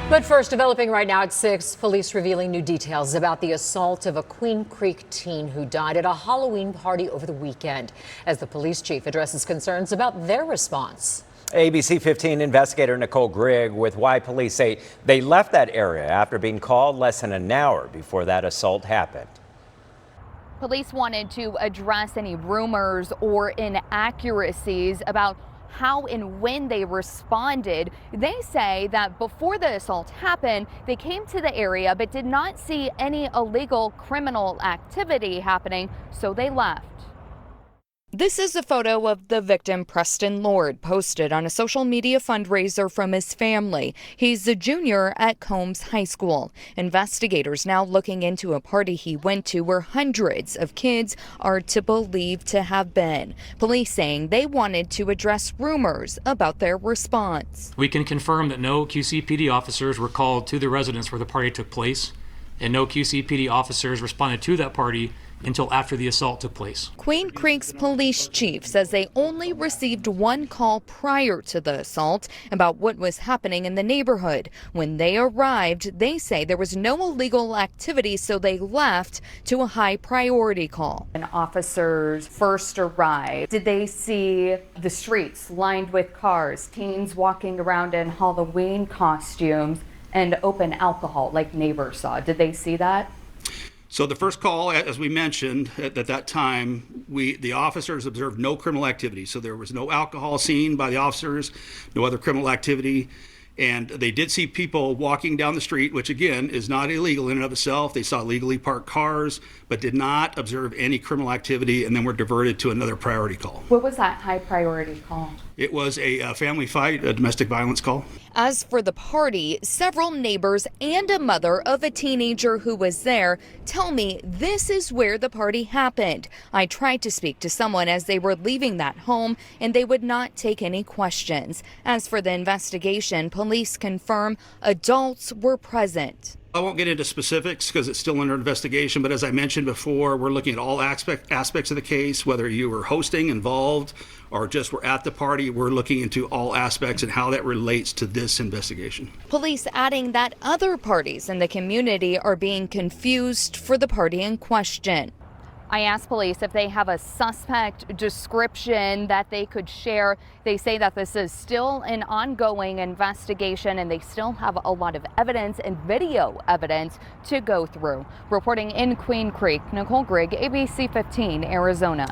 But first, developing right now at 6, police revealing new details about the assault of a Queen Creek teen who died at a Halloween party over the weekend, as the police chief addresses concerns about their response. ABC 15 investigator Nicole Grigg with why police say they left that area after being called less than an hour before that assault happened. Police wanted to address any rumors or inaccuracies about how and when they responded. They say that before the assault happened, they came to the area but did not see any illegal criminal activity happening, so they left. This is a photo of the victim, Preston Lord, posted on a social media fundraiser from his family. He's a junior at Combs High School. Investigators now looking into a party he went to where hundreds of kids are believed to have been. Police saying they wanted to address rumors about their response. We can confirm that no QCPD officers were called to the residence where the party took place, and no QCPD officers responded to that party until after the assault took place. Queen Creek's police chief says they only received one call prior to the assault about what was happening in the neighborhood. When they arrived, they say there was no illegal activity, so they left to a high priority call. When officers first arrived, did they see the streets lined with cars, teens walking around in Halloween costumes, and open alcohol like neighbors saw? Did they see that? So the first call, as we mentioned, at that time, the officers observed no criminal activity. So there was no alcohol seen by the officers, no other criminal activity. And they did see people walking down the street, which again is not illegal in and of itself. They saw legally parked cars, but did not observe any criminal activity, and then were diverted to another priority call. What was that high priority call? It was a family fight, a domestic violence call. As for the party, several neighbors and a mother of a teenager who was there tell me this is where the party happened. I tried to speak to someone as they were leaving that home, and they would not take any questions. As for the investigation, police confirm adults were present. I won't get into specifics because it's still under investigation, but as I mentioned before, we're looking at all aspects of the case, whether you were hosting, involved, or just were at the party. We're looking into all aspects and how that relates to this investigation. Police adding that other parties in the community are being confused for the party in question. I asked police if they have a suspect description that they could share. They say that this is still an ongoing investigation and they still have a lot of evidence and video evidence to go through. Reporting in Queen Creek, Nicole Grigg, ABC 15, Arizona.